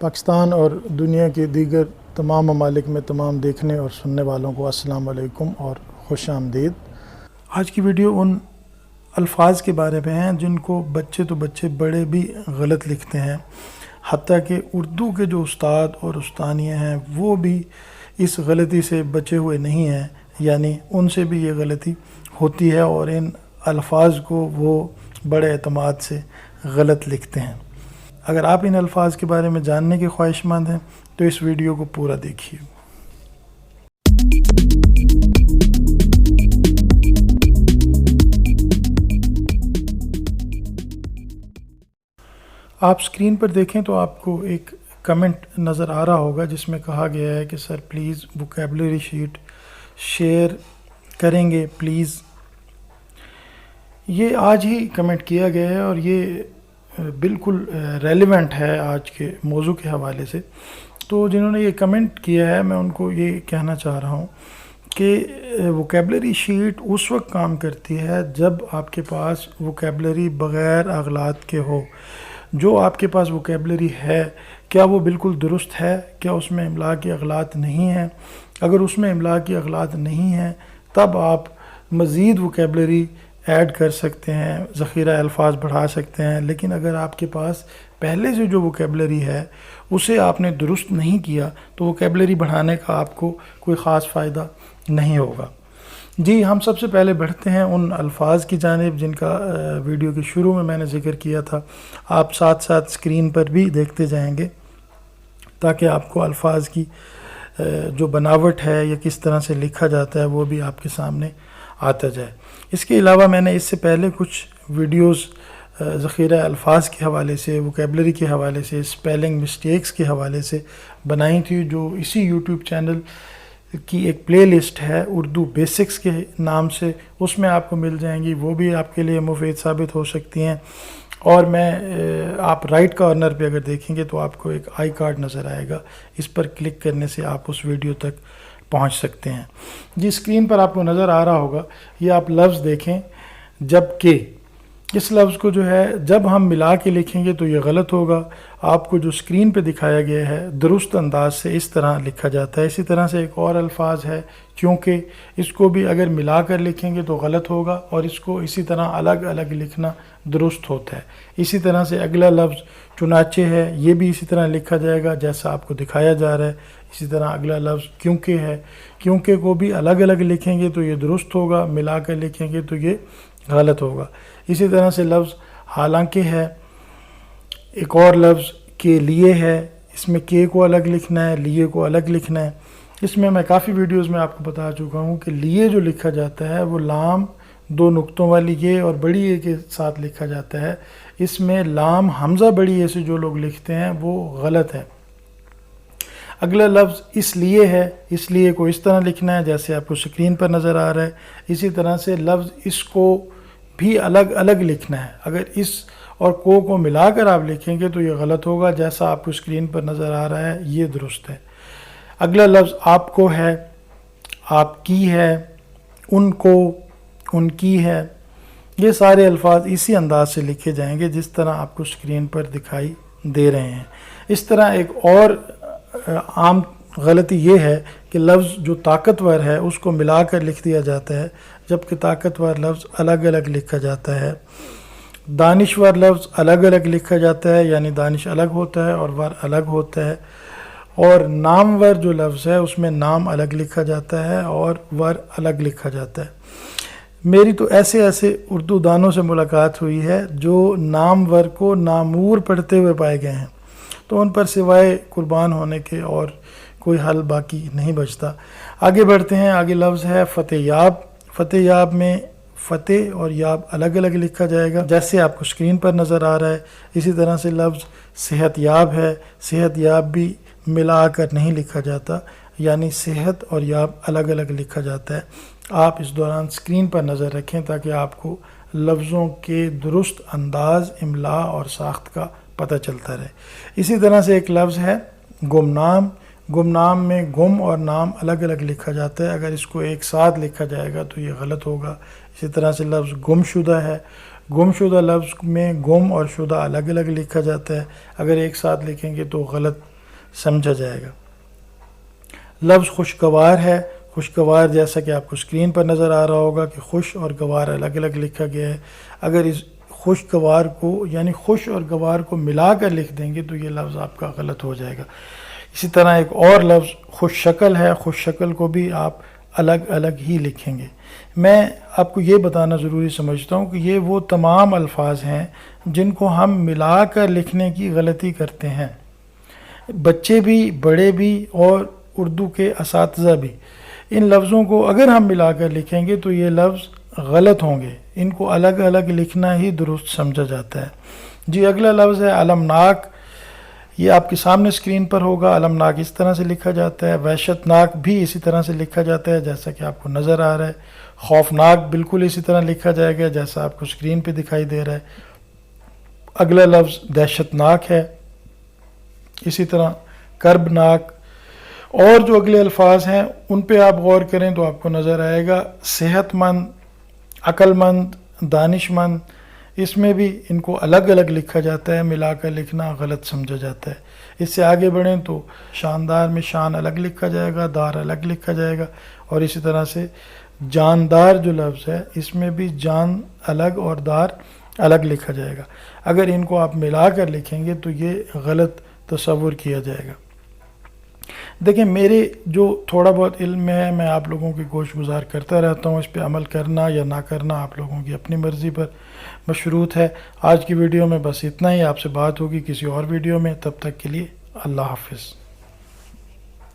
پاکستان اور دنیا کے دیگر تمام ممالک میں تمام دیکھنے اور سننے والوں کو السلام علیکم اور خوش آمدید۔ آج کی ویڈیو ان الفاظ کے بارے میں ہیں جن کو بچے تو بچے بڑے بھی غلط لکھتے ہیں، حتیٰ کہ اردو کے جو استاد اور استانیہ ہیں وہ بھی اس غلطی سے بچے ہوئے نہیں ہیں، یعنی ان سے بھی یہ غلطی ہوتی ہے اور ان الفاظ کو وہ بڑے اعتماد سے غلط لکھتے ہیں۔ اگر آپ ان الفاظ کے بارے میں جاننے کے خواہش مند ہیں تو اس ویڈیو کو پورا دیکھیے۔ آپ سکرین پر دیکھیں تو آپ کو ایک کمنٹ نظر آ رہا ہوگا جس میں کہا گیا ہے کہ sir please vocabulary sheet share کریں گے پلیز۔ یہ آج ہی کمنٹ کیا گیا ہے اور یہ بالکل ریلیونٹ ہے آج کے موضوع کے حوالے سے۔ تو جنہوں نے یہ کمنٹ کیا ہے میں ان کو یہ کہنا چاہ رہا ہوں کہ ووکیبلری شیٹ اس وقت کام کرتی ہے جب آپ کے پاس ووکیبلری بغیر اغلاط کے ہو۔ جو آپ کے پاس ووکیبلری ہے کیا وہ بالکل درست ہے؟ کیا اس میں املاء کی اغلاط نہیں ہیں؟ اگر اس میں املاء کی اغلاط نہیں ہیں تب آپ مزید ووکیبلری ایڈ کر سکتے ہیں، ذخیرہ الفاظ بڑھا سکتے ہیں، لیکن اگر آپ کے پاس پہلے سے جو ووکیبلری ہے اسے آپ نے درست نہیں کیا تو ووکیبلری بڑھانے کا آپ کو کوئی خاص فائدہ نہیں ہوگا۔ جی، ہم سب سے پہلے بڑھتے ہیں ان الفاظ کی جانب جن کا ویڈیو کے شروع میں نے ذکر کیا تھا۔ آپ ساتھ ساتھ سکرین پر بھی دیکھتے جائیں گے تاکہ آپ کو الفاظ کی جو بناوٹ ہے یا کس طرح سے لکھا جاتا ہے وہ بھی آپ کے سامنے آتا جائے۔ اس کے علاوہ میں نے اس سے پہلے کچھ ویڈیوز ذخیرہ الفاظ کے حوالے سے، ووکیبلری کے حوالے سے، اسپیلنگ مسٹیکس کے حوالے سے بنائی تھی، جو اسی یوٹیوب چینل کی ایک پلے لسٹ ہے اردو بیسکس کے نام سے، اس میں آپ کو مل جائیں گی، وہ بھی آپ کے لیے مفید ثابت ہو سکتی ہیں۔ اور آپ رائٹ کارنر پہ اگر دیکھیں گے تو آپ کو ایک آئی کارڈ نظر آئے گا، اس پر کلک کرنے سے آپ اس ویڈیو تک پہنچ سکتے ہیں۔ جی، اسکرین پر آپ کو نظر آ رہا ہوگا، یہ آپ لفظ دیکھیں جب کہ۔ اس لفظ کو جو ہے جب ہم ملا کے لکھیں گے تو یہ غلط ہوگا۔ آپ کو جو اسکرین پہ دکھایا گیا ہے درست انداز سے اس طرح لکھا جاتا ہے۔ اسی طرح سے ایک اور الفاظ ہے کیونکہ، اس کو بھی اگر ملا کر لکھیں گے تو غلط ہوگا اور اس کو اسی طرح الگ الگ لکھنا درست ہوتا ہے۔ اسی طرح سے اگلا لفظ چنانچہ ہے، یہ بھی اسی طرح لکھا جائے گا جیسا آپ کو دکھایا جا رہا ہے۔ اسی طرح اگلا لفظ کیونکہ ہے، کیونکہ کو بھی الگ الگ لکھیں گے تو یہ درست ہوگا، ملا کر لکھیں گے تو یہ غلط ہوگا۔ اسی طرح سے لفظ حالانکہ ہے، ایک اور لفظ کے لیے ہے، اس میں کے کو الگ لکھنا ہے، لیے کو الگ لکھنا ہے۔ اس میں کافی ویڈیوز میں آپ کو بتا چکا ہوں کہ لیے جو لکھا جاتا ہے وہ لام دو نقطوں والی یہ اور بڑی اے کے ساتھ لکھا جاتا ہے۔ اس میں لام حمزہ بڑی اے سے جو لوگ لکھتے ہیں وہ غلط ہے۔ اگلا لفظ اس لیے ہے، اس لیے کو اس طرح لکھنا ہے جیسے آپ کو سکرین پر نظر آ رہا ہے۔ اسی طرح سے لفظ اس کو بھی الگ الگ لکھنا ہے، اگر اس اور کو ملا کر آپ لکھیں گے تو یہ غلط ہوگا، جیسا آپ کو سکرین پر نظر آ رہا ہے یہ درست ہے۔ اگلا لفظ آپ کو ہے، آپ کی ہے، ان کو، ان کی ہے، یہ سارے الفاظ اسی انداز سے لکھے جائیں گے جس طرح آپ کو سکرین پر دکھائی دے رہے ہیں۔ اس طرح ایک اور عام غلطی یہ ہے کہ لفظ جو طاقتور ہے اس کو ملا کر لکھ دیا جاتا ہے جبکہ طاقتور لفظ الگ الگ لکھا جاتا ہے۔ دانشور لفظ الگ الگ لکھا جاتا ہے، یعنی دانش الگ ہوتا ہے اور ور الگ ہوتا ہے۔ اور نامور جو لفظ ہے اس میں نام الگ لکھا جاتا ہے اور ور الگ لکھا جاتا ہے۔ میری تو ایسے اردو دانوں سے ملاقات ہوئی ہے جو نامور کو نامور پڑھتے ہوئے پائے گئے ہیں، تو ان پر سوائے قربان ہونے کے اور کوئی حل باقی نہیں بچتا۔ آگے بڑھتے ہیں، آگے لفظ ہے فتح یاب۔ فتح یاب میں فتح اور یاب الگ الگ لکھا جائے گا جیسے آپ کو سکرین پر نظر آ رہا ہے۔ اسی طرح سے لفظ صحت یاب ہے، صحت یاب بھی ملا کر نہیں لکھا جاتا، یعنی صحت اور یاب الگ الگ لکھا جاتا ہے۔ آپ اس دوران سکرین پر نظر رکھیں تاکہ آپ کو لفظوں کے درست انداز، املاء اور ساخت کا پتہ چلتا رہے۔ اسی طرح سے ایک لفظ ہے گمنام۔ گمنام میں گم اور نام الگ الگ لکھا جاتا ہے، اگر اس کو ایک ساتھ لکھا جائے گا تو یہ غلط ہوگا۔ اسی طرح سے لفظ گم شدہ ہے، گم شدہ لفظ میں گم اور شدہ الگ الگ لکھا جاتا ہے، اگر ایک ساتھ لکھیں گے تو غلط سمجھا جائے گا۔ لفظ خوشگوار ہے، خوشگوار جیسا کہ آپ کو اسکرین پر نظر آ رہا ہوگا کہ خوش اور گوار الگ الگ لکھا گیا ہے، اگر اس خوشگوار کو یعنی خوش اور گوار کو ملا کر لکھ دیں گے تو یہ لفظ آپ کا غلط ہو جائے گا۔ اسی طرح ایک اور لفظ خوش شکل ہے، خوش شکل کو بھی آپ الگ الگ ہی لکھیں گے۔ میں آپ کو یہ بتانا ضروری سمجھتا ہوں کہ یہ وہ تمام الفاظ ہیں جن کو ہم ملا کر لکھنے کی غلطی کرتے ہیں، بچے بھی، بڑے بھی اور اردو کے اساتذہ بھی۔ ان لفظوں کو اگر ہم ملا کر لکھیں گے تو یہ لفظ غلط ہوں گے، ان کو الگ الگ لکھنا ہی درست سمجھا جاتا ہے۔ جی اگلا لفظ ہے المناک، یہ آپ کے سامنے اسکرین پر ہوگا۔ المناک اس طرح سے لکھا جاتا ہے، وحشت ناک بھی اسی طرح سے لکھا جاتا ہے جیسا کہ آپ کو نظر آ رہا ہے، خوفناک بالکل اسی طرح لکھا جائے گا جیسا آپ کو اسکرین پہ دکھائی دے رہا ہے۔ اگلا لفظ دہشت ناک ہے، اسی طرح کربناک، اور جو اگلے الفاظ ہیں ان پہ آپ غور کریں تو آپ کو نظر آئے گا صحت مند، عقل مند، دانش مند، اس میں بھی ان کو الگ الگ لکھا جاتا ہے، ملا کر لکھنا غلط سمجھا جاتا ہے۔ اس سے آگے بڑھیں تو شاندار میں شان الگ لکھا جائے گا، دار الگ لکھا جائے گا، اور اسی طرح سے جاندار جو لفظ ہے اس میں بھی جان الگ اور دار الگ لکھا جائے گا۔ اگر ان کو آپ ملا کر لکھیں گے تو یہ غلط تصور کیا جائے گا۔ دیکھیں میرے جو تھوڑا بہت علم ہے میں آپ لوگوں کی گوش گزار کرتا رہتا ہوں، اس پہ عمل کرنا یا نہ کرنا آپ لوگوں کی اپنی مرضی پر مشروط ہے۔ آج کی ویڈیو میں بس اتنا ہی، آپ سے بات ہوگی کسی اور ویڈیو میں، تب تک کے لیے اللہ حافظ۔